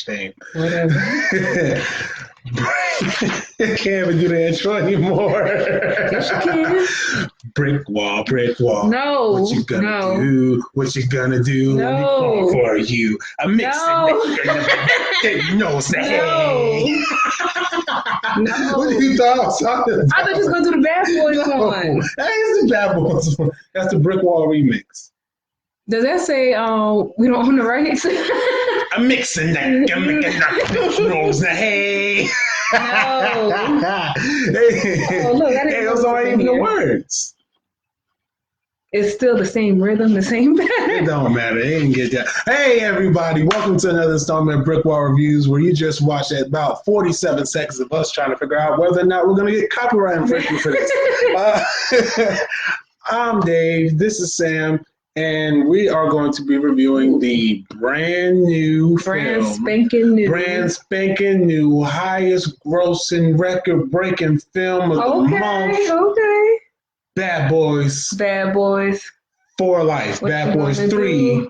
name. Whatever. Can't even do the intro anymore. Yes, you can. BrickWall, BrickWall. No. What you gonna do? What you gonna do? No. Let me call for you. I'm mixing it. No, say. No. What you thought I was talking about? I thought you was gonna do the Bad Boys one. That is the Bad Boys one. That's the BrickWall remix. Does that say we don't own the rights? I'm mixing that. I'm making that. No, say. No. Hey, Oh, look, I didn't hey, know those aren't even the words. It's still the same rhythm, the same pattern. It don't matter. They didn't get that. Hey, everybody. Welcome to another installment of BrickWall Reviews, where you just watch about 47 seconds of us trying to figure out whether or not we're going to get copyright infringement for this. I'm Dave. This is Sam. And we are going to be reviewing the brand spanking new, highest grossing, record breaking film of the month. Okay. Bad Boys. Bad Boys. For Life. What Bad Boys 3. Do?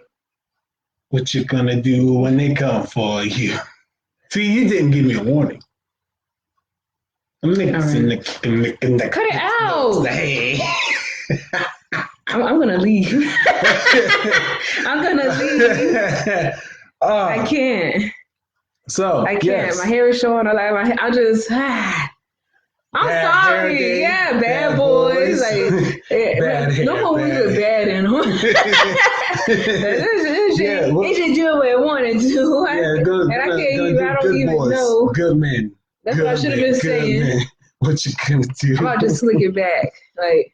What you gonna do when they come for you? See, you didn't give me a warning. I'm mixing the Cut it out. Hey. I'm gonna leave. I'm gonna leave. I can't. So I can't. Yes. My hair is showing. I just. I'm sorry. Yeah, Bad Boys. Like no more movies with bad in them. It should do what it wanted to. I don't even know. Good men. That's what I should have been saying. Men. What you gonna do? I'm about to slick it back, like.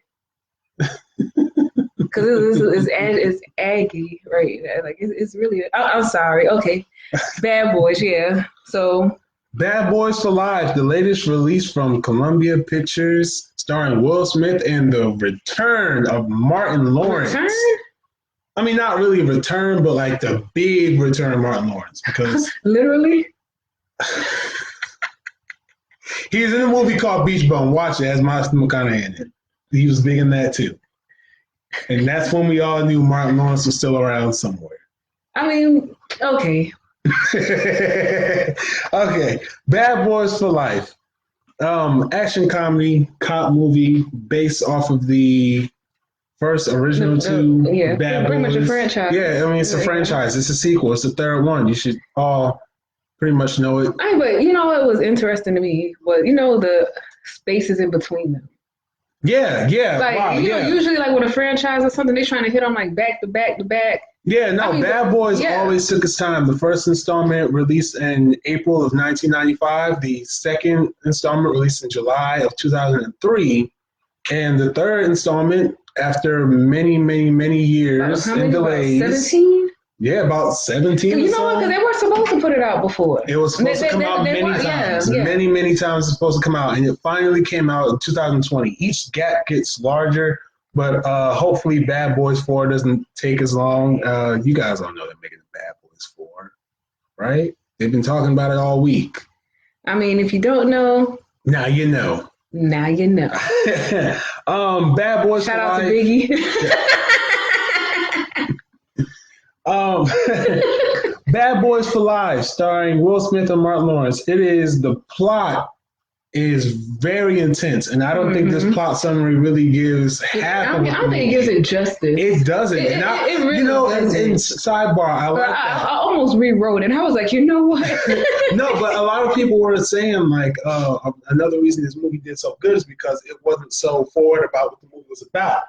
Because it's aggy, right? Like it's really. I'm sorry. Okay, Bad Boys. Yeah. So. Bad Boys for Life, the latest release from Columbia Pictures, starring Will Smith and the return of Martin Lawrence. Return? I mean, not really return, but like the big return of Martin Lawrence, because literally. He's in a movie called Beach Bum. Watch it. It has Matthew McConaughey in it. He was big in that too. And that's when we all knew Martin Lawrence was still around somewhere. I mean, okay. Okay. Bad Boys for Life. Action comedy, cop movie based off of the first original two Bad Boys. Pretty much a franchise. Yeah, I mean, it's a franchise. It's a sequel. It's the third one. You should all pretty much know it. But you know what was interesting to me was, the spaces in between them. Yeah. Like, wow, usually like with a franchise or something, they're trying to hit on like back to back to back. Yeah, no, Bad Boys always took its time. The first installment released in April of 1995. The second installment released in July of 2003. And the third installment, after many, many, many years and delays. 17? Yeah, about 17. You know what? Because they were supposed to put it out before. It was supposed to come out many times. Many, many times it's supposed to come out. And it finally came out in 2020. Each gap gets larger. But hopefully Bad Boys 4 doesn't take as long. You guys all know they're making Bad Boys 4, right? They've been talking about it all week. I mean, if you don't know. Now you know. Now you know. Bad Boys Shout for out Life. to Biggie. Bad Boys for Life, starring Will Smith and Martin Lawrence. The plot is very intense, and I don't think this plot summary really gives half of it. I don't think it gives it justice. It doesn't. It really doesn't. In sidebar, I almost rewrote it, and I was like, you know what? No, but a lot of people were saying like another reason this movie did so good is because it wasn't so forward about what the movie was about.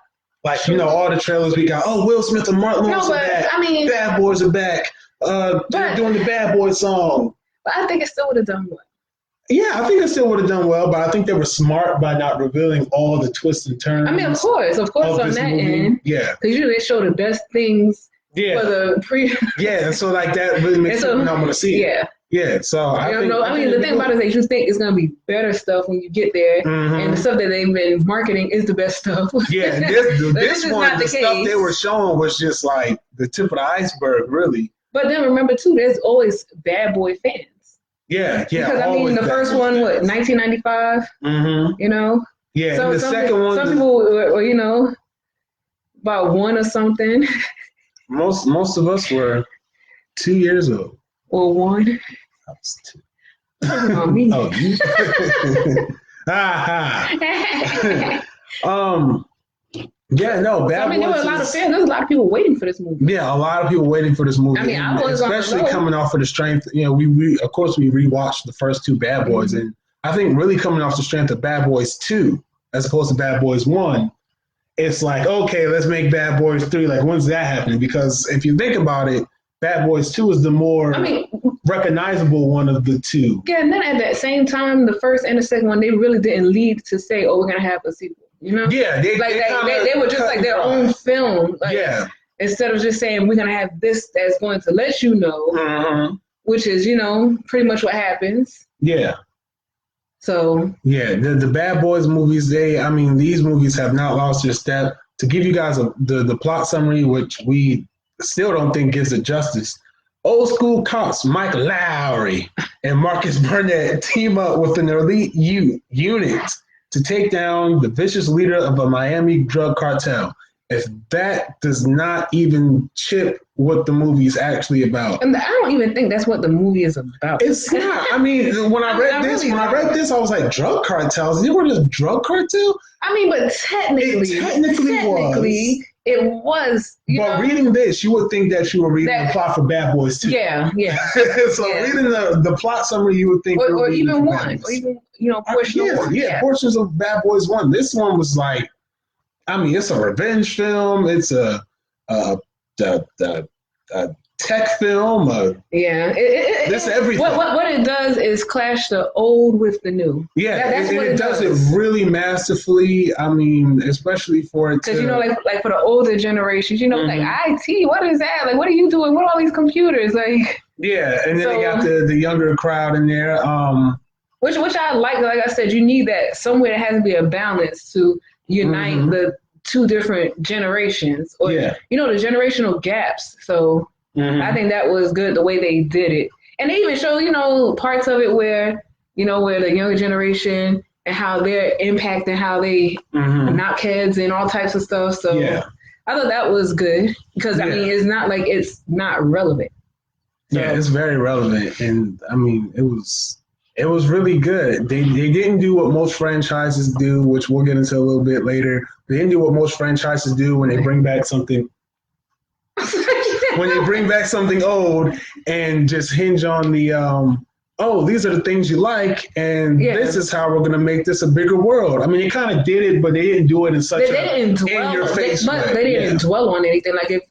Like, all the trailers we got, Will Smith and Martin Lawrence are back. I mean, Bad Boys are back. They're doing the Bad Boy song. But I think it still would have done well. Yeah, I think it still would have done well, but I think they were smart by not revealing all the twists and turns. I mean, of course on that end. Yeah. Because usually they show the best things for the pre. Yeah, and so like that really makes me not want to see it. Yeah. Yeah, so I think the thing about it is that you think it's going to be better stuff when you get there, and the stuff that they've been marketing is the best stuff. Yeah, this one, the stuff they were showing was just like the tip of the iceberg, really. But then remember, too, there's always Bad Boy fans. Yeah. Because, I mean, the first one, 1995? Mm-hmm. Yeah, so, and the second one. Some people were, about one or something. Most of us were 2 years old. Or one. That was 2. On me. Oh, you. Yeah, no, Bad Boys. There were a lot of fans. There's a lot of people waiting for this movie. Yeah, a lot of people waiting for this movie. I mean, I was especially coming off of the strength. You know, we of course we rewatched the first 2 Bad Boys, and I think really coming off the strength of Bad Boys 2 as opposed to Bad Boys 1, it's like, okay, let's make Bad Boys 3. Like, when's that happening? Because if you think about it, Bad Boys 2 is the more recognizable one of the 2. Yeah, and then at that same time, the first and the second one, they really didn't lead to say, "Oh, we're gonna have a sequel." You know? Yeah, they were just like their own film. Like, yeah. Instead of just saying we're gonna have this that's going to let you know, which is pretty much what happens. Yeah. So. Yeah, the Bad Boys movies. These movies have not lost their step. To give you guys the plot summary, which we still don't think gives it justice. Old school cops Mike Lowry and Marcus Burnett team up with an elite unit to take down the vicious leader of a Miami drug cartel. If that does not even chip what the movie is actually about. And I don't even think that's what the movie is about. It's not. I mean, when I read this, I was like, drug cartels? They were just drug cartel? I mean, but technically it was. But reading this, you would think that you were reading the plot for Bad Boys 2. Yeah. So reading the plot summary, you would think, or even one, or even portions of one. Yeah, portions of Bad Boys 1. This one was like, it's a revenge film. It's a tech film. This everything. What it does is clash the old with the new. Yeah, that's what it does. It really masterfully. Especially for it because like for the older generations, like IT. What is that? Like, what are you doing? What are all these computers? Like. Yeah, and then they got the younger crowd in there. Which I like. Like I said, you need that somewhere. There has to be a balance to unite the 2 different generations, or the generational gaps. So. I think that was good the way they did it. And they even show, parts of it where the younger generation and how they're impacting how they knock heads and all types of stuff. So I thought that was good because, it's not like it's not relevant. So. Yeah, it's very relevant. And, it was really good. They didn't do what most franchises do, which we'll get into a little bit later. They didn't do what most franchises do when they bring back something. When you bring back something old and just hinge on the, these are the things you like, and this is how we're going to make this a bigger world. It kind of did it, but they didn't do it in such in-your-face way. But they didn't dwell on anything. Like, if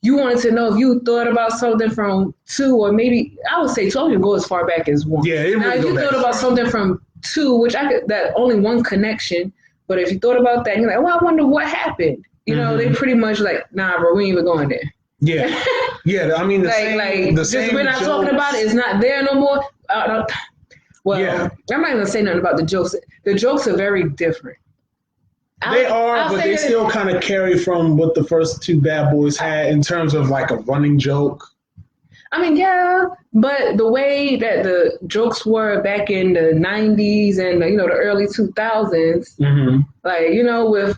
you wanted to know if you thought about something from 2, or maybe, I would say 2, I would go as far back as 1. Yeah, now, if you thought about something from 2, which that only one connection, but if you thought about that, you're like, well, I wonder what happened. They pretty much like, nah, bro, we ain't even going there. Yeah. The same. The same. We're not talking about it. It's not there no more. I'm not gonna say nothing about the jokes. The jokes are very different. They are, but they still kind of carry from what the first 2 Bad Boys had in terms of like a running joke. But the way that the jokes were back in the 90s and the early 2000s, with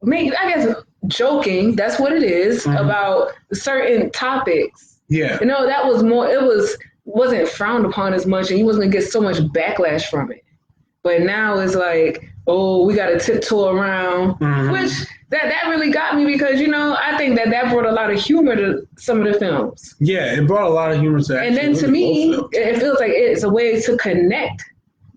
maybe I guess. Joking, that's what it is, about certain topics. Yeah. That was more, wasn't frowned upon as much, and you wasn't going to get so much backlash from it. But now it's like, we got to tiptoe around, which that really got me because, I think that brought a lot of humor to some of the films. Yeah, it brought a lot of humor to and then to me, it feels like it's a way to connect.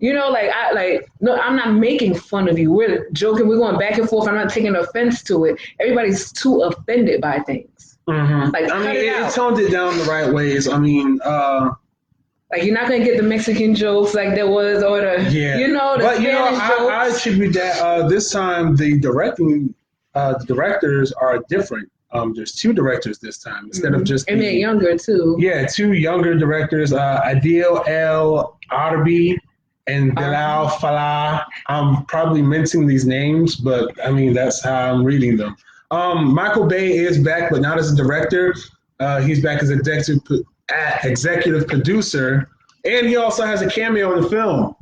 No, I'm not making fun of you. We're joking. We're going back and forth. I'm not taking offense to it. Everybody's too offended by things. It toned it down the right ways. Like, you're not going to get the Mexican jokes like there was, or the, the Spanish jokes. I attribute that this time the directors are different. There's 2 directors this time instead of just. And they're younger, too. Yeah, 2 younger directors, Adil El Arbi and Bilal Fallah. I'm probably mincing these names, but that's how I'm reading them. Michael Bay is back, but not as a director. He's back as executive producer, and he also has a cameo in the film.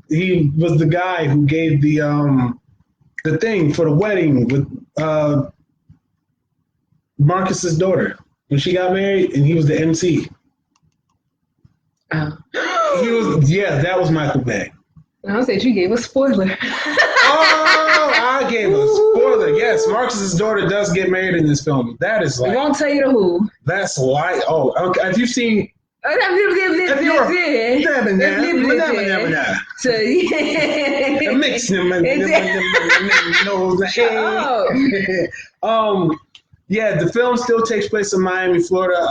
He was the guy who gave the thing for the wedding with Marcus's daughter when she got married, and he was the MC. He was, yeah, that was Michael Bay. I said you gave a spoiler. Oh, I gave a spoiler. Yes, Marcus's daughter does get married in this film. That is like. I won't tell you the who. That's like. Oh, okay. Have you seen? So yeah. Yeah, the film still takes place in Miami, Florida.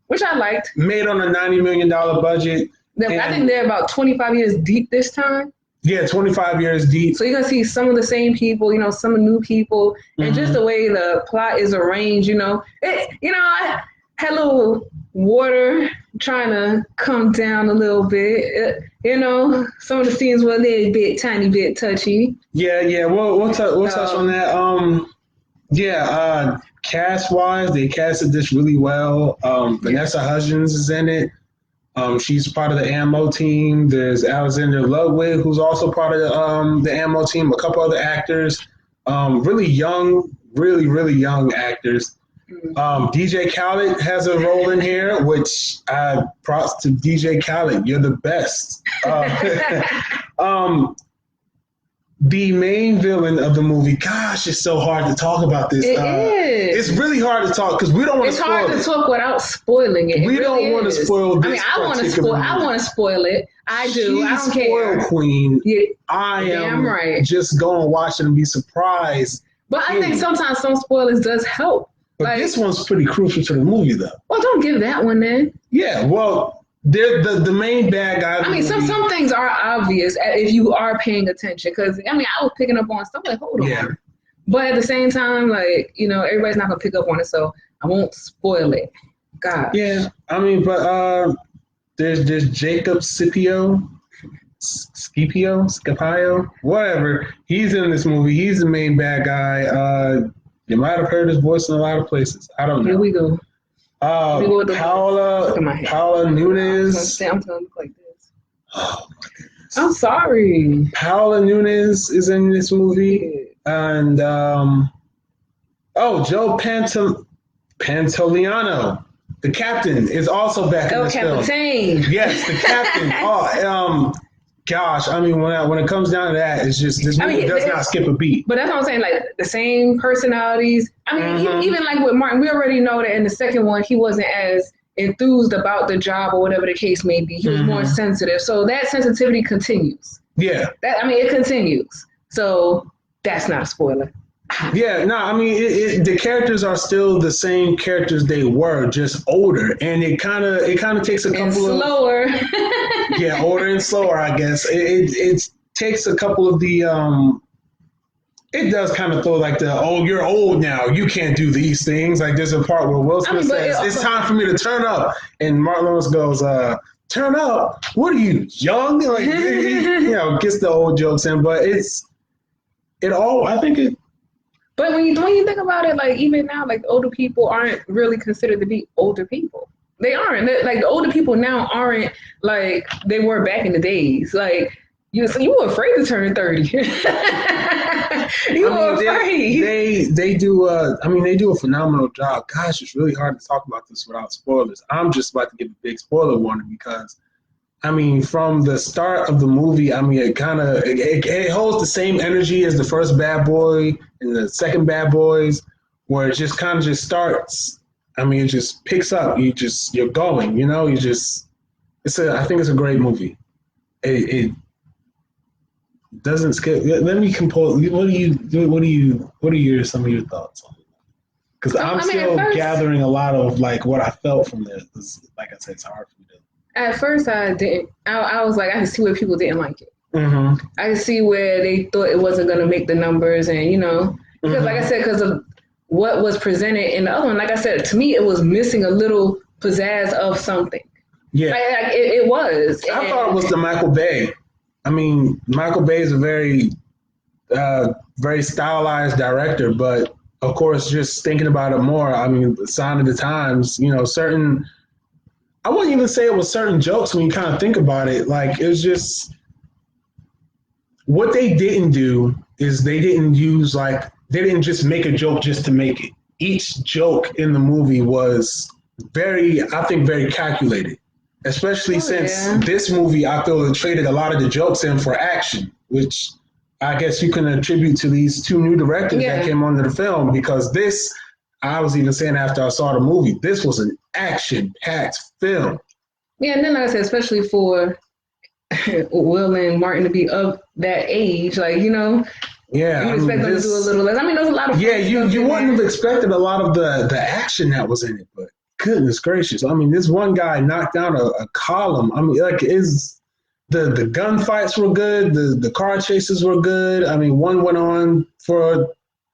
Which I liked. Made on a $90 million budget. I think they're about 25 years deep this time. Yeah, 25 years deep. So you're going to see some of the same people, some new people, and just the way the plot is arranged, I had a little water trying to come down a little bit. Some of the scenes were a little bit, tiny bit touchy. Yeah, we'll touch on that. Cast-wise, they casted this really well. Vanessa Hudgens is in it. She's part of the Ammo team. There's Alexander Ludwig, who's also part of the Ammo team. A couple other actors, really young actors. DJ Khaled has a role in here, which props to DJ Khaled. You're the best. The main villain of the movie, gosh, it's so hard to talk about this. It is. It's really hard to talk because we don't want to spoil it. It's hard to talk without spoiling it. We don't want to spoil this. I want to spoil it. I do. I don't care. Spoil queen. Yeah, I am right. Just go and watch it and be surprised. But I think sometimes some spoilers does help. But this one's pretty crucial to the movie, though. Well, don't give that one then. Yeah, well, they're the main bad guy. I mean, some things are obvious if you are paying attention. Because, I was picking up on stuff like, hold on. Yeah. But at the same time, everybody's not going to pick up on it, so I won't spoil it. God. Yeah, but there's Jacob Scipio, whatever. He's in this movie. He's the main bad guy. You might have heard his voice in a lot of places. I don't know. Here we go. Paola Nunes. I'm gonna look like this. Oh my goodness. I'm sorry. Paola Nunes is in this movie, and Joe Pantoliano, the captain, is also back in this film. Yes, the captain. Gosh, when it comes down to that, it's just this movie does not skip a beat. But that's what I'm saying, like the same personalities. Even like with Martin, we already know that in the second one he wasn't as enthused about the job or whatever the case may be. He was more sensitive, so that sensitivity continues. Yeah, it continues. So that's not a spoiler. Yeah, no, the characters are still the same characters they were, just older, and it kind of takes a couple slower. Yeah, older and slower, I guess. It takes a couple of the it does kind of throw like you're old now, you can't do these things. Like there's a part where Will Smith says, it's time for me to turn up, and Martin Lawrence goes, turn up? What are you, young? Like gets the old jokes in, but I think it. But when you think about it, like even now, like older people aren't really considered to be older people. They aren't. Like the older people now aren't like they were back in the days. Like you were afraid to turn 30. You were afraid. They do a phenomenal job. Gosh, it's really hard to talk about this without spoilers. I'm just about to give a big spoiler warning because from the start of the movie, it holds the same energy as the first Bad Boy and the second Bad Boys, where it just kind of just starts. It just picks up. You're going. I think it's a great movie. It doesn't skip. Let me compose. What are some of your thoughts on it? Because I'm still gathering a lot of like what I felt from this. Like I said, it's hard for me to. At first, I didn't. I was like, I could see where people didn't like it. Mm-hmm. I could see where they thought it wasn't going to make the numbers, and because like I said, because of what was presented in the other one, like I said, to me, it was missing a little pizzazz of something. Yeah, it was. I thought it was the Michael Bay. Michael Bay is a very, very stylized director, but of course, just thinking about it more, sign of the times, certain. I wouldn't even say it was certain jokes when you kind of think about it. Like, it was just what they didn't do is they didn't just make a joke just to make it. Each joke in the movie was very calculated. Especially since this movie, I feel, it traded a lot of the jokes in for action, which I guess you can attribute to these two new directors that came onto the film, because this, I was even saying after I saw the movie, this was an action-packed film. Yeah, and then like I said, especially for Will and Martin to be of that age, like, you know, yeah, you expect them to do a little less. I mean, there's a lot of you wouldn't have expected a lot of the action that was in it, but goodness gracious, I mean, this one guy knocked down a column. I mean, like, the gunfights were good, the car chases were good. I mean, one went on for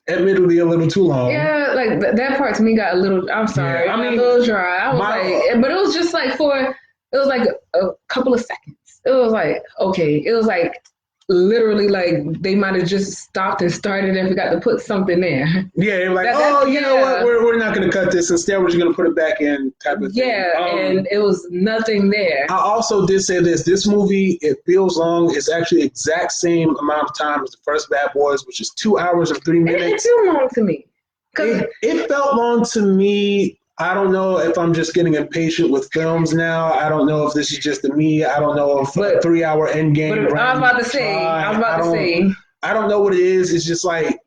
admittedly a little too long. Yeah, like that part to me got a little. I'm sorry, I mean, a little dry. I was like, but it was just like it was like a couple of seconds. It was like, okay, it was like literally like they might have just stopped and started and forgot to put something there. Yeah, they were like, you know what, we're not going to cut this. Instead, we're just going to put it back in type of thing. Yeah, and it was nothing there. I also did say this movie, it feels long. It's actually the exact same amount of time as the first Bad Boys, which is 2 hours and 3 minutes. It felt long to me. It felt long to me. I don't know if I'm just getting impatient with films now. I don't know if this is just me. I don't know if a 3 hour Endgame. But I was about to say. I don't know what it is. It's just like,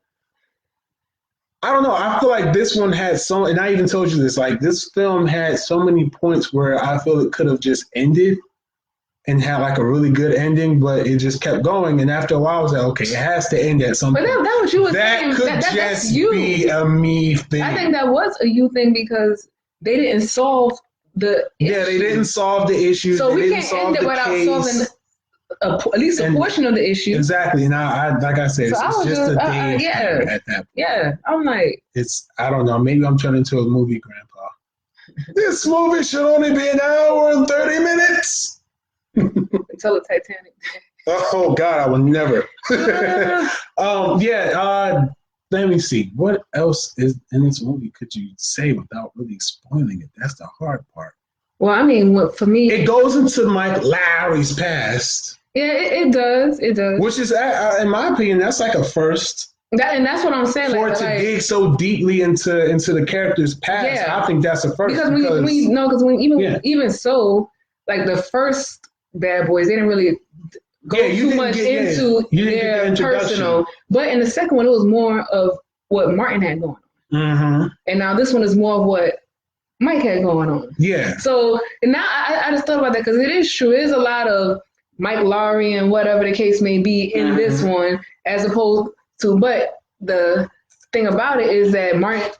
I don't know. I feel like this one had and I even told you this, like this film had so many points where I feel it could have just ended and had like a really good ending, but it just kept going. And after a while, I was like, okay, it has to end at some point. But that was you saying. That could just be a me thing. I think that was a you thing because they didn't solve the issue. Yeah, they didn't solve the issue. So we can't end it without solving at least a portion of the issue. Exactly. And I like I said, it's just a day at that point. Yeah, I'm like, I don't know. Maybe I'm turning into a movie grandpa. This movie should only be an hour and 30 minutes. Until the Titanic. Oh God, I would never. Let me see. What else is in this movie could you say without really spoiling it? That's the hard part. Well, I mean, for me, it goes into Mike Lowry's past. Yeah, it does. It does. Which is, in my opinion, that's like a first. And that's what I'm saying. For it to dig so deeply into the character's past, I think that's a first. Because even so, like the first Bad Boys, they didn't really go too much into their personal. But in the second one, it was more of what Martin had going on. Mm-hmm. And now this one is more of what Mike had going on. Yeah. So now I just thought about that because it is true. There's a lot of Mike Lowry and whatever the case may be in this one, as opposed to. But the thing about it is that Martin.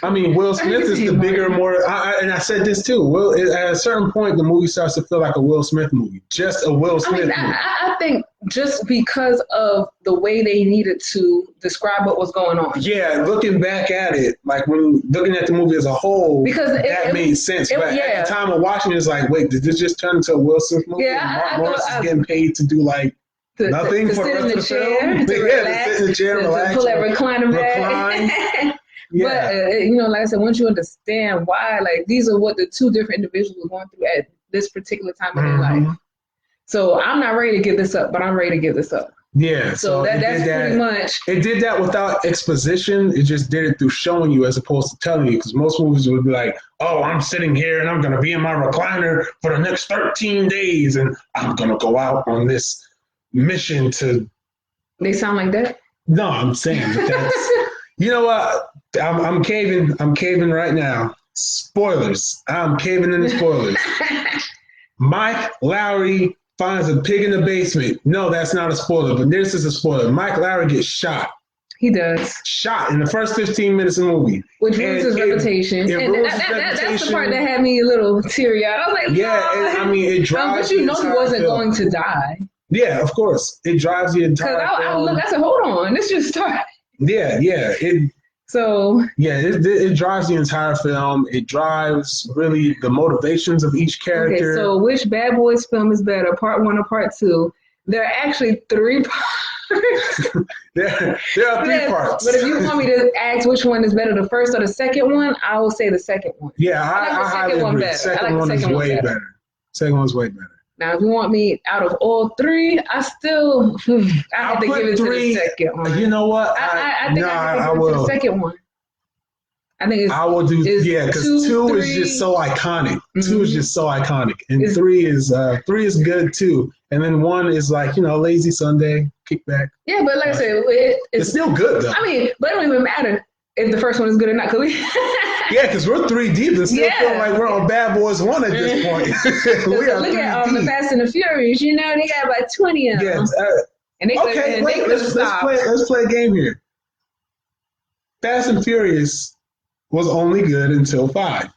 I mean, Will Smith is the bigger, more. And I said this too. At a certain point, the movie starts to feel like a Will Smith movie, just a Will Smith movie. I think just because of the way they needed to describe what was going on. Yeah, looking back at it, like when looking at the movie as a whole, because that made sense. But at the time of watching it, it's like, wait, did this just turn into a Will Smith movie? Yeah, Mark Morris is getting paid to do like nothing to for sit in the chair, to relax, to sit in the chair, relax, to pull that recliner back. Yeah. But, like I said, once you understand why, like, these are what the two different individuals were going through at this particular time in their life. So I'm not ready to give this up, but I'm ready to give this up. Yeah. So that's pretty much. It did that without exposition. It just did it through showing you as opposed to telling you. Because most movies would be like, oh, I'm sitting here and I'm going to be in my recliner for the next 13 days and I'm going to go out on this mission to. They sound like that? No, I'm saying that that's. You know what? I'm caving. I'm caving right now. Spoilers. I'm caving in the spoilers. Mike Lowry finds a pig in the basement. No, that's not a spoiler, but this is a spoiler. Mike Lowry gets shot. He does. Shot in the first 15 minutes of the movie. Which ruins his reputation. That's the part that had me a little teary-eyed. I was like, it drives. But he wasn't going to die. Yeah, of course. It drives the entire film. I said, hold on. This just started. Yeah. It drives the entire film. It drives really the motivations of each character. Okay, so which Bad Boys film is better, part 1 or part 2? There are actually 3 parts. there are 3 parts. But if you want me to ask which one is better, the first or the second one, I will say the second one. Yeah, I like the second one better. The second one is way better. Second one's way better. Now, if you want me out of all 3, I have to give it to the second one. You know what? I think I have to give it to the second one. I think I will do because 2 is just so iconic. 2 is just so iconic, and 3 is good too. And then 1 is like lazy Sunday kickback. Yeah, but like I said, it's still good though. I mean, but it don't even matter if the first one is good or not. Because we're 3 deep and still feel like we're on Bad Boys 1 at this point. Look at the Fast and the Furious. They got like 20 of them. Yes. And they let's play a game here. Fast and Furious was only good until 5.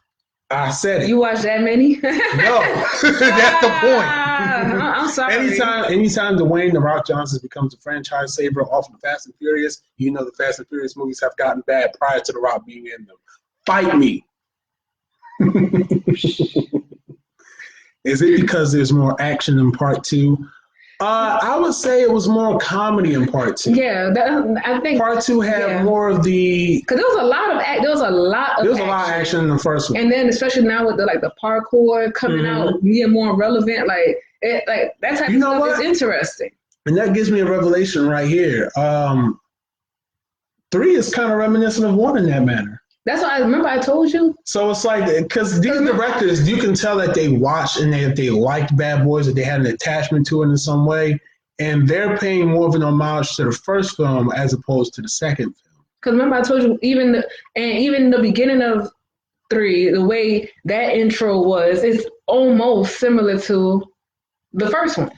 I said it. You watched that many? No, that's the point. I'm sorry. Anytime Dwayne "The Rock" Johnson becomes a franchise saver off of the Fast and Furious, the Fast and Furious movies have gotten bad prior to The Rock being in them. Fight me. Is it because there's more action in part 2? I would say it was more comedy in part 2. Yeah, I think part 2 had more of the because there was a lot of action in the first one, and then especially now with the parkour coming out, being more relevant, that type of stuff is interesting. And that gives me a revelation right here. 3 is kind of reminiscent of 1 in that manner. That's what I remember. I told you. So it's like because these directors, you can tell that they watched and they liked Bad Boys, that they had an attachment to it in some way, and they're paying more of an homage to the first film as opposed to the second film. Because remember, I told you even the beginning of 3, the way that intro was, it's almost similar to the first one.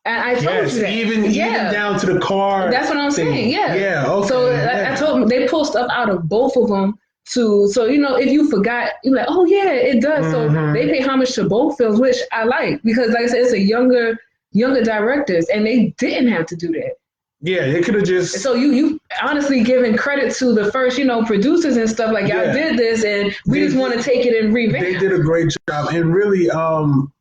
And I told you that. Even down to the car. That's what I'm saying. Yeah. Yeah. Okay. So I told them they pull stuff out of both of them. So if you forgot, you're like, oh yeah, it does. So they pay homage to both films, which I like because, like I said, it's a younger directors, and they didn't have to do that. Yeah, they could have just. So you honestly giving credit to the first, producers and stuff like y'all did this, and we just want to take it and revamp. They did a great job, and really,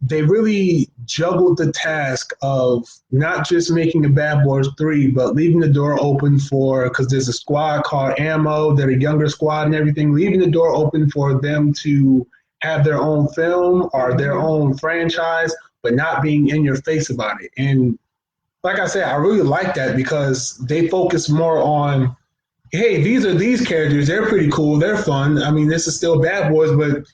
they really juggled the task of not just making a Bad Boys 3, but leaving the door open because there's a squad called Ammo, they're a younger squad and everything, leaving the door open for them to have their own film or their own franchise, but not being in your face about it. And like I said, I really like that because they focus more on, hey, these are these characters. They're pretty cool. They're fun. I mean, this is still Bad Boys, but,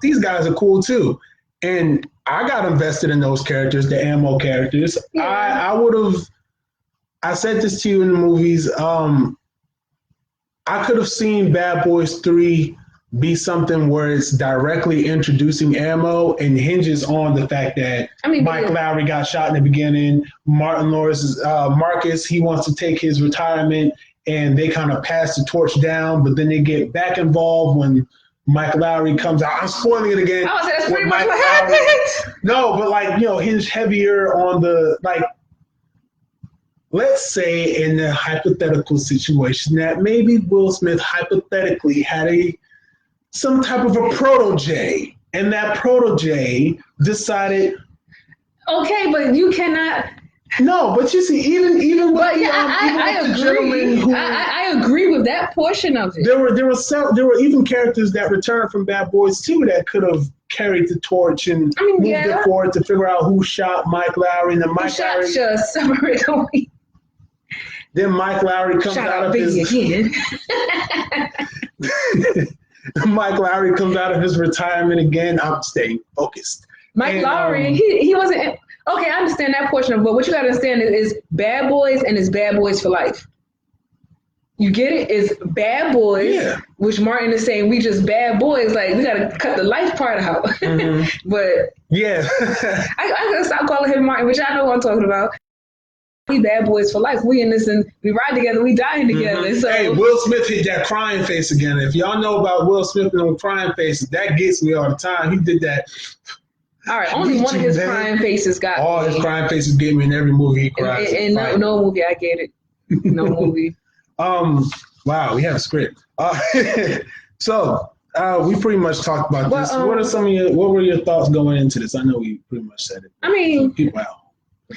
these guys are cool too. And I got invested in those characters, the Ammo characters. Yeah. I said this to you in the movies. I could have seen Bad Boys 3 be something where it's directly introducing Ammo and hinges on the fact that Mike Lowry got shot in the beginning. Marcus, he wants to take his retirement, and they kind of pass the torch down, but then they get back involved when Mike Lowry comes out. I'm spoiling it again. I was saying that's pretty much what happened. No, but hinge heavier on the let's say in a hypothetical situation that maybe Will Smith hypothetically had some type of a protege, and that protege decided. Okay, but you cannot. No, but you see, even with I agree. I agree with that portion of it. There were even characters that returned from Bad Boys 2 that could have carried the torch and moved it forward to figure out who shot Mike Lowry, and then Mike Lowry just separate away. Then Mike Lowry comes out of his again. Mike Lowry comes out of his retirement again. I'm staying focused. Mike Lowry, he wasn't. Okay, I understand that portion of it, but what you got to understand is Bad Boys and it's Bad Boys for life. You get it? It's Bad Boys, which Martin is saying we just bad boys. Like, we got to cut the life part out. But yeah, I gotta stop calling him Martin, which I know what I'm talking about. We bad boys for life. We in this and we ride together. We dying together. So. Hey, Will Smith hit that crying face again. If y'all know about Will Smith and those crying faces, that gets me all the time. He did that. All right, only one of his crying faces got all his crying faces get me in every movie he cries. In no movie, I get it. No movie. Wow, we have a script. So we pretty much talked about this. What were your thoughts going into this? I know we pretty much said it. I mean, for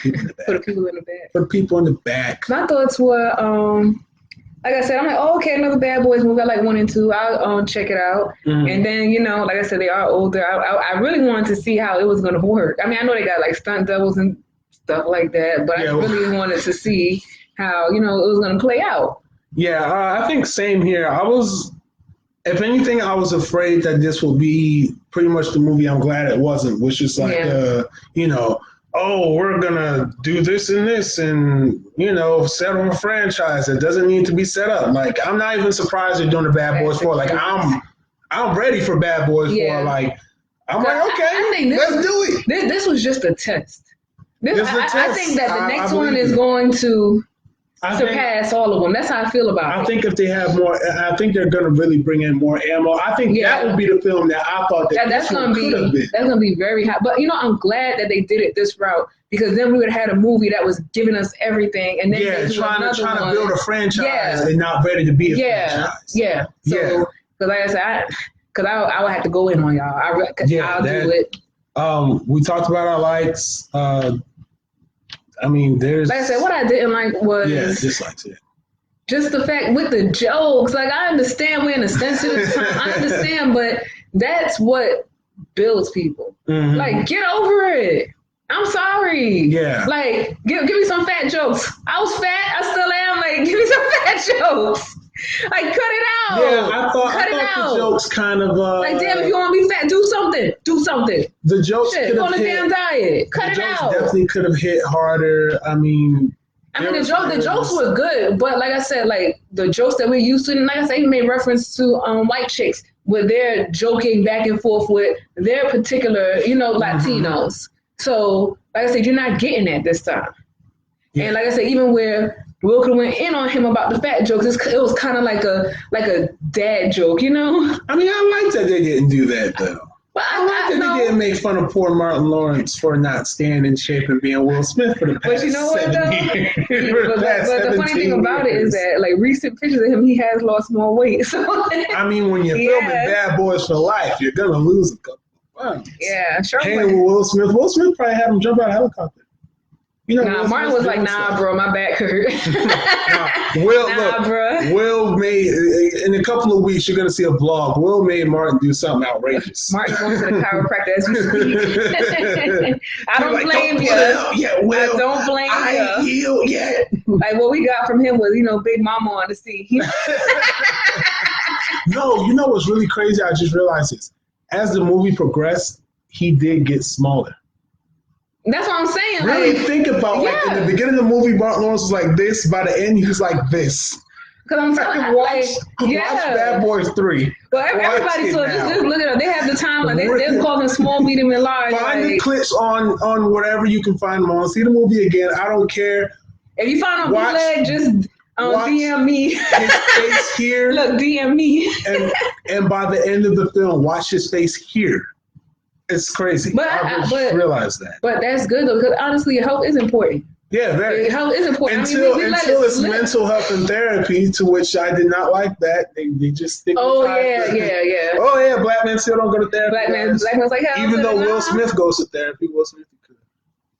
the people in the back. For the people in the back. For the people in the back. My thoughts were, like I said, I'm like, oh, okay, another Bad Boys movie. I like 1 and 2. I'll check it out. And then, like I said, they are older. I really wanted to see how it was going to work. I mean, I know they got like stunt doubles and stuff like that, but I really wanted to see how, it was going to play out. Yeah, I think same here. If anything, I was afraid that this will be pretty much the movie. I'm glad it wasn't, which is like, oh, we're gonna do this and this, and set on a franchise that doesn't need to be set up. Like, I'm not even surprised they're doing the Bad Boys 4. Like, I'm ready for Bad Boys 4. Like, I'm like, okay, let's do it. This was just a test. I think that the next one is going to surpass all of them. That's how I feel about it. I think if they have more, I think they're going to really bring in more ammo. I think that would be the film that I thought that's going to be. That's going to be very hot. But I'm glad that they did it this route, because then we would have had a movie that was giving us everything, and then trying to build a franchise and not ready to be a franchise. Yeah. So, because like I said, because I would have to go in on y'all. I'll do it. We talked about our likes. I mean, there's... Like I said, what I didn't like was... dislikes it. Just the fact with the jokes. Like, I understand we're in a sensitive time. I understand, but that's what builds people. Mm-hmm. Like, get over it. I'm sorry. Yeah. Like, give me some fat jokes. I was fat. I still am. Like, give me some fat jokes. Like, cut it out. Yeah, I thought the jokes kind of... like, damn, if you want to be fat, do something. Do something. The jokes could have on a damn diet. Cut it out. Definitely could have hit harder. I mean, the jokes were good, but like I said, like, the jokes that we're used to, and like I said, he made reference to white chicks, where they're joking back and forth with their particular, Latinos. So, like I said, you're not getting that this time. Yeah. And like I said, even where Will could have went in on him about the fat jokes, it was kind of like a dad joke, I mean, I like that they didn't do that, though. But I like that they didn't make fun of poor Martin Lawrence for not staying in shape and being Will Smith for the past 7 years. But the funny thing about it is that, like, recent pictures of him, he has lost more weight. So I mean, when you're filming Bad Boys for Life, you're going to lose a couple of pounds. Yeah, sure. Hey, Will Smith probably had him jump out of a helicopter. Martin was like, nah, bro, my back hurt. Will made, in a couple of weeks, you're going to see a vlog. Will made Martin do something outrageous. Martin's going to the chiropractor as we speak. I don't blame you. I don't blame you. I ain't healed yet. Like, what we got from him was, Big Mama on the scene. No, what's really crazy? I just realized this. As the movie progressed, he did get smaller. That's what I'm saying. Really think about like in the beginning of the movie, Martin Lawrence was like this. By the end, he was like this. Because I'm talking watch Bad Boys 3. Well, everybody, so just look at it. They have the time. Like they're calling small, medium, and large. Find the clips on whatever you can find them on. See the movie again. I don't care. If you find on bootleg, just DM me. His face here. Look, DM me. and by the end of the film, watch his face here. It's crazy. But I just realized that. But that's good though, because honestly, health is important. Yeah, very. Health is important. Until it's mental health and therapy, to which I did not like that. They just stick. Oh yeah. Oh yeah, black men still don't go to therapy. Black men's like hell. Even though Will Smith goes to therapy, Will Smith could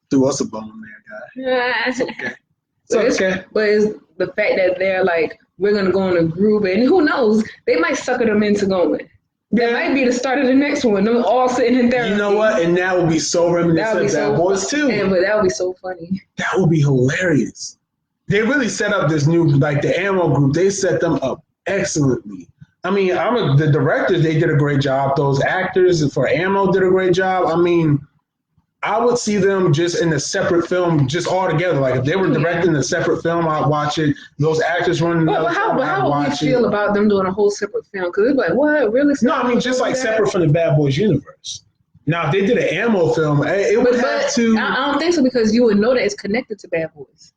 threw us a bone there, guy. It's okay. It's okay. But it's the fact that they're like, we're gonna go in a group, and who knows, they might sucker them into going. That might be the start of the next one. Them all sitting in therapy. You know what? And that would be so reminiscent of Bad Boys too. But that would be so funny. That would be hilarious. They really set up this new, like the Ammo group. They set them up excellently. I mean, the directors, they did a great job. Those actors for Ammo did a great job. I mean, I would see them just in a separate film, just all together. Like if they were directing a separate film, I'd watch it. Those actors running another film, how would you feel about them doing a whole separate film? Because it's like, what, really? No, I mean just like separate from the Bad Boys universe. Now, if they did an Ammo film, it would have to. I don't think so, because you would know that it's connected to Bad Boys.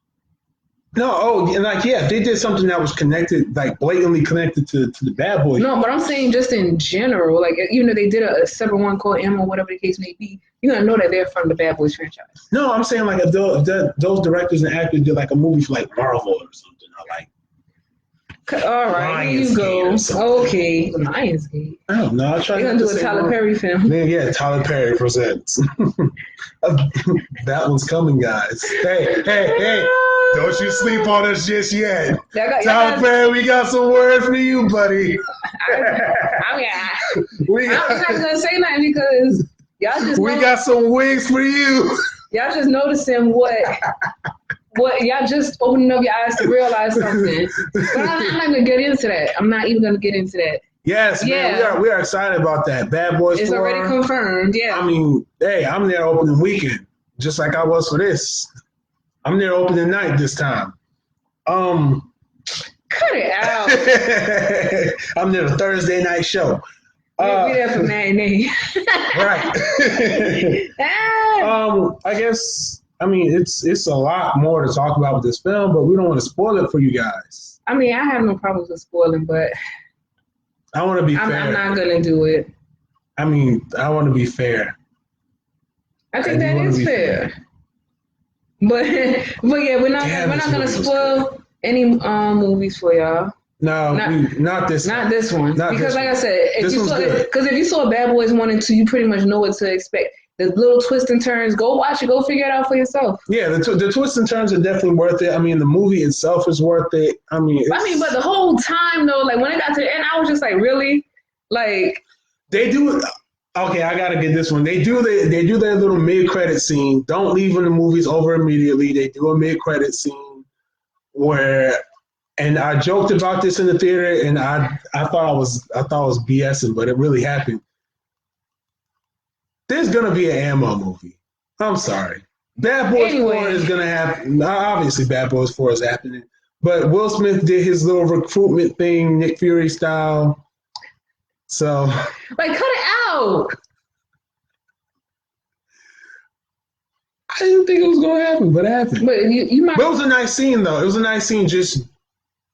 No, and like, if they did something that was connected, like blatantly connected to the Bad Boys. No, but I'm saying just in general, like, even if they did a separate one called Ammo, whatever the case may be, you're going to know that they're from the Bad Boys franchise. No, I'm saying like if those directors and actors did like a movie for like Marvel or something, or like. All right, here you go. Okay, Lionsgate. I don't know. You're going to do a Tyler Perry film. Yeah, Tyler Perry presents. That one's coming, guys. Hey. Don't you sleep on us just yet. Tyler Perry, we got some words for you, buddy. I'm not going to say nothing because y'all just we got some wigs for you. Y'all just noticing what y'all just opening up your eyes to realize something. But I'm not going to get into that. I'm not even going to get into that. Yes, man, we are excited about that. Bad Boys 4. It's already confirmed, yeah. I mean, hey, I'm there opening weekend, just like I was for this. I'm there opening night this time. Cut it out. I'm there the Thursday night show. We there for matinee. Right. I guess, I mean, it's a lot more to talk about with this film, but we don't want to spoil it for you guys. I mean, I have no problems with spoiling, but I want to be fair. I'm not going to do it. I mean, I want to be fair. I think that is fair. But yeah, we're not going to spoil any movies for y'all. No, not this one. Not this one. Because like I said, if you saw Bad Boys 1 and 2, you pretty much know what to expect. The little twists and turns, go watch it, go figure it out for yourself. Yeah, the twists and turns are definitely worth it. I mean, the movie itself is worth it. I mean, but the whole time though, like when it got to the end, I was just like, really? Like they do. Okay, I gotta get this one. They do their little mid-credit scene. Don't leave when the movie's over immediately. They do a mid-credit scene where, and I joked about this in the theater, and I thought I was BSing, but it really happened. There's gonna be an Ammo movie. I'm sorry. Bad Boys 4 is gonna happen. Obviously, Bad Boys 4 is happening. But Will Smith did his little recruitment thing, Nick Fury style. So, like, cut it out. I didn't think it was gonna happen, but it happened. But you might. But it was a nice scene, though. It was a nice scene, just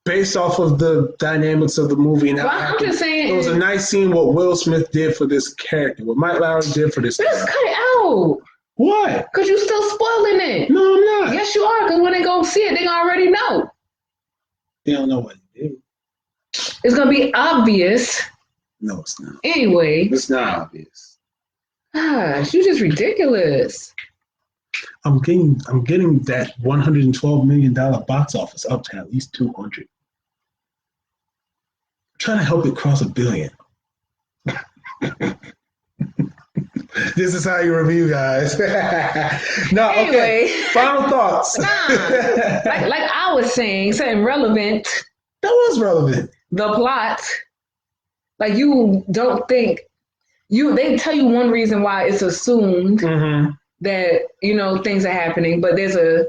based off of the dynamics of the movie. And I'm just saying, it was a nice scene what Will Smith did for this character, what Mike Lowry did for this character. Just cut it out. What? Because you're still spoiling it. No, I'm not. Yes, you are. Because when they go see it, they already know. They don't know what he did. It's gonna be obvious. No, it's not. Anyway, it's not obvious. Gosh, you're just ridiculous. I'm getting that $112 million box office up to at least 200. I'm trying to help it cross $1 billion. This is how you review, guys. No, anyway, okay. Final thoughts. Like I was saying, something relevant. That was relevant. The plot. Like you don't think they tell you one reason why it's assumed that things are happening, but there's a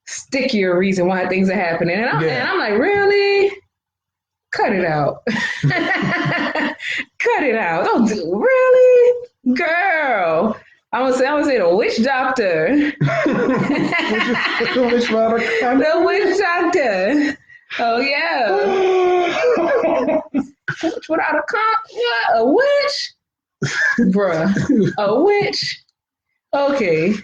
stickier reason why things are happening, and I'm like, really? Cut it out. Cut it out. Don't do really, girl. I would say the witch doctor. The witch doctor. The witch doctor. Oh yeah. Witch without a what? A witch? Bruh. A witch? Okay.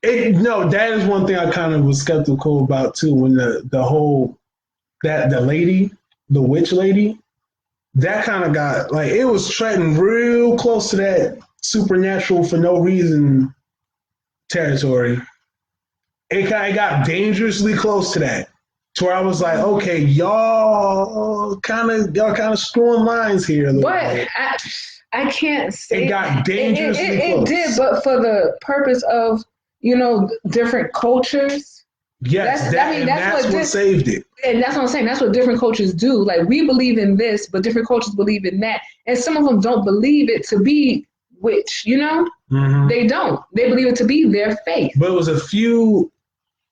No, that is one thing I kind of was skeptical about too. When the whole the lady, the witch lady, that kind of got like it was treading real close to that supernatural for no reason territory. It got dangerously close to that. To where I was like, okay, y'all kind of screwing lines here a little bit. I can't say it got dangerously close. It did, but for the purpose of different cultures. Yes, that's what saved it. And that's what I'm saying. That's what different cultures do. Like we believe in this, but different cultures believe in that, and some of them don't believe it to be witch. They don't. They believe it to be their faith. But it was a few.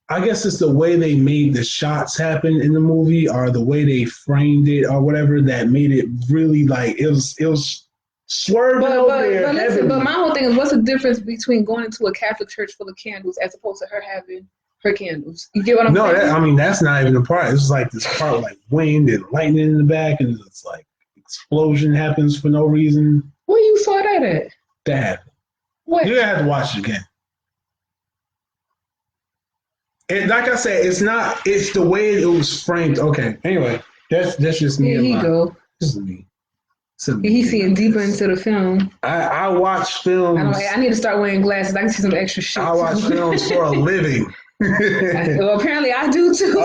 I guess it's the way they made the shots happen in the movie, or the way they framed it, or whatever, that made it really like it was swerving over there. But listen, but my whole thing is, what's the difference between going into a Catholic church full of candles as opposed to her having her candles? You get what I'm saying? No, that's not even the part. It's like this part with like wind and lightning in the back, and it's like explosion happens for no reason. Where you saw that at? That happened. What? You're gonna have to watch it again. And like I said, it's the way it was framed. Okay. Anyway, that's just me. Here you go. This is me. He's seeing deeper into the film. I watch films. I need to start wearing glasses. I can see some extra shit. I watch films for a living. Well, apparently I do too.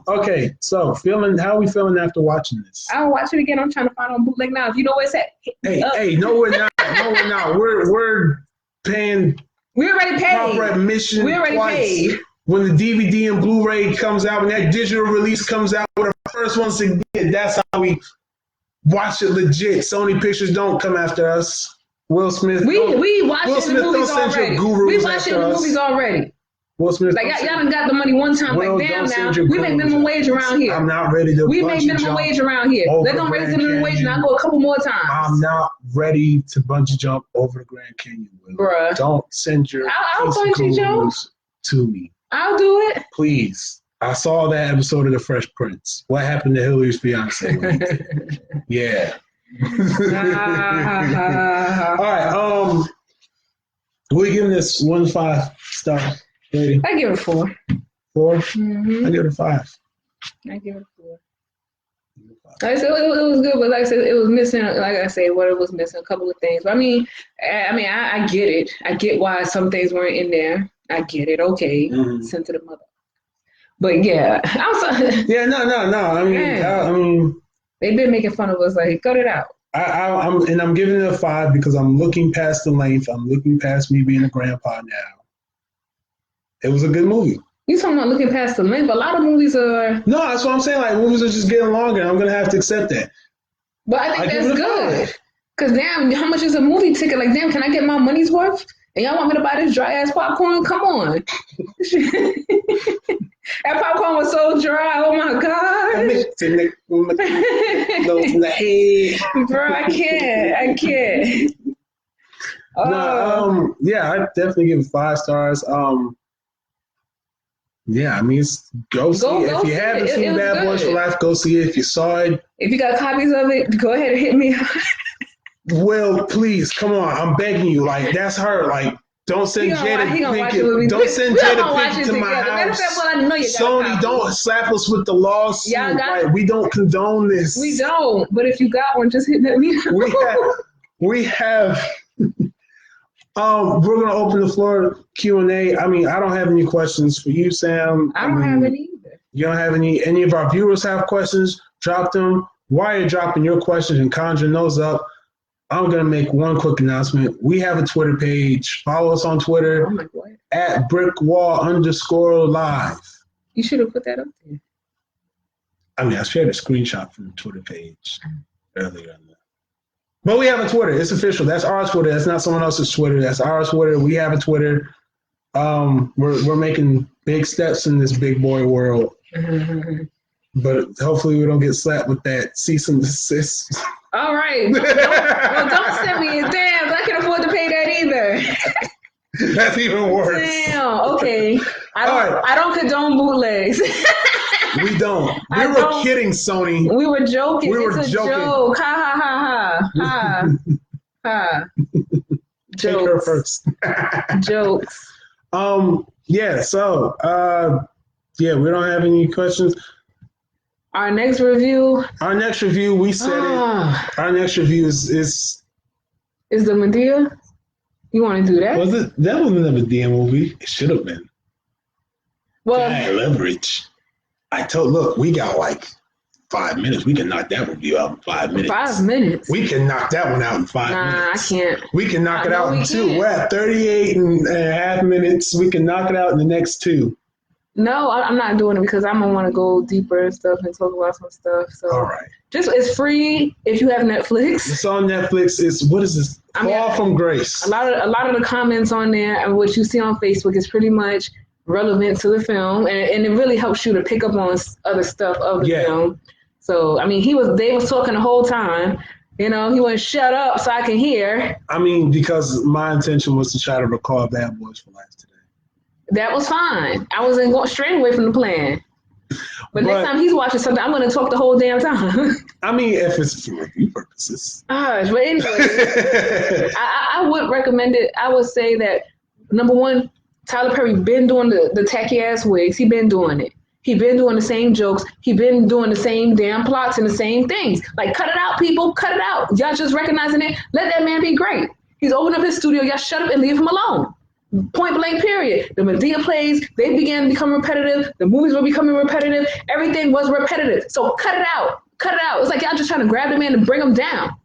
Okay. So how are we feeling after watching this? I'll watch it again. I'm trying to find on bootleg now. If you know where it's at. Hey, no, we're not. No, we're not. We're paying. We already paid. Proper admission. We already paid. when the DVD and Blu-ray comes out, when that digital release comes out, we're the first ones to get it. That's how we watch it legit. Sony Pictures don't come after us. Will Smith. We watch it in the movies already. We watch it in the movies already. Will Smith. Like y'all done got the money one time. Like damn now, we make minimum wage around here. I'm not ready to. We make minimum wage around here. Let them raise the minimum wage and I'll go a couple more times. I'm not ready to bungee jump over the Grand Canyon. Will. Bruh. Don't send your I'll bungee jump to me. I'll do it. Please. I saw that episode of The Fresh Prince. What happened to Hillary's fiance? Yeah. All right. We giving this 1 to 5 star rating. I give it 4. 4? Mm-hmm. I give it a 5. I give it 4. Like I said, it was good, but like I said, it was missing. Like I said, what it was missing, a couple of things. But I get it. I get why some things weren't in there. I get it. Okay, sent to the mother. But yeah, yeah, no. I mean, they've been making fun of us. Like, cut it out. I'm giving it a 5 because I'm looking past the length. I'm looking past me being a grandpa now. It was a good movie. You talking about looking past the length? A lot of movies are. No, that's what I'm saying. Like movies are just getting longer. I'm gonna have to accept that. But I think that's good. Cause damn, how much is a movie ticket? Like damn, can I get my money's worth? And y'all want me to buy this dry ass popcorn? Come on. That popcorn was so dry. Oh my god. Bro, I can't. Yeah, I definitely give it 5 stars. Yeah, I mean, go see it. If you haven't seen Bad Boys for Life, go see it. If you saw it. If you got copies of it, go ahead and hit me. Well, please, come on. I'm begging you. Like, that's her. Like, don't send Jada Pinkett. Don't send Jada Pinkett to my house. Sony, don't slap us with the lawsuit. Like, we don't condone this. We don't. But if you got one, just hit me. We have. We're gonna open the floor Q&A. I mean, I don't have any questions for you, Sam. I don't have any either. You don't have any? Any of our viewers have questions? Drop them. While you're dropping your questions and conjuring those up, I'm gonna make one quick announcement. We have a Twitter page. Follow us on Twitter at BrickWall_live. You should have put that up there. I mean, I shared a screenshot from the Twitter page earlier. But we have a Twitter. It's official. That's our Twitter. That's not someone else's Twitter. That's our Twitter. We have a Twitter. We're making big steps in this big boy world. But hopefully we don't get slapped with that cease and desist. All right. Don't send me a damn. I can afford to pay that either. That's even worse. Damn. Okay. I don't condone bootlegs. We don't. We were kidding, Sony. We were joking. We were it's a joking. Joke. Ha ha ha ha ha. Take her first. Jokes. Yeah. So. Yeah. We don't have any questions. Our next review. We said it. Our next review is the Medea. You want to do that? Was it? That wasn't a Medea movie. It should have been. Well, leverage. Look, we got like 5 minutes. We can knock that review out in 5 minutes. 5 minutes? We can knock that one out in 5 minutes. Nah, I can't. We can knock it out in 2. We're at 38 and a half minutes. We can knock it out in the next 2. No, I'm not doing it because I'm going to want to go deeper and stuff and talk about some stuff. So all right. It's free if you have Netflix. It's on Netflix. What is this? Fall from Grace. A lot of the comments on there and what you see on Facebook is pretty much relevant to the film, and it really helps you to pick up on other stuff of the film. So I mean, they was talking the whole time. You know, he wouldn't shut up so I can hear. I mean, because my intention was to try to record Bad Boys for Life today. That was fine. I wasn't going straight away from the plan. But next time he's watching something, I'm going to talk the whole damn time. I mean, if it's for review purposes. Gosh, but anyway, I would recommend it. I would say that, number one, Tyler Perry been doing the tacky ass wigs. He been doing it. He been doing the same jokes. He been doing the same damn plots and the same things. Like, cut it out, people. Cut it out. Y'all just recognizing it. Let that man be great. He's opened up his studio. Y'all shut up and leave him alone. Point blank, period. The Medea plays, they began to become repetitive. The movies were becoming repetitive. Everything was repetitive. So cut it out. Cut it out. It's like y'all just trying to grab the man and bring him down.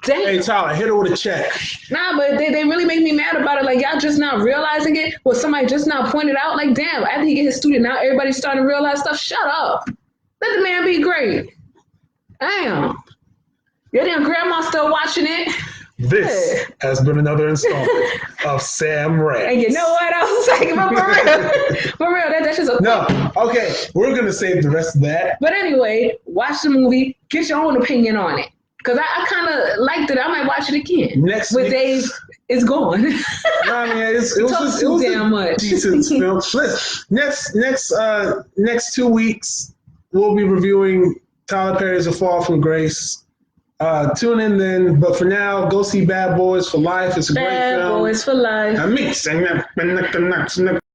Damn. Hey, Tyler, hit her with a check. Nah, but they really make me mad about it. Like, y'all just not realizing it. Well, somebody just not pointed out. Like, damn, after he get his student, now everybody's starting to realize stuff. Shut up. Let the man be great. Damn. Your damn grandma still watching it. This has been another installment of Sam Rants. And you know what I was saying? For real, that's just a no. Okay, we're gonna save the rest of that. But anyway, watch the movie. Get your own opinion on it. Because I kind of liked it. I might watch it again. Next but week, Dave is gone. I mean, it was damn much. Decent film. Next 2 weeks, we'll be reviewing Tyler Perry's A Fall from Grace. Tune in then. But for now, go see Bad Boys for Life. It's a great film. Bad Boys for Life. I mean,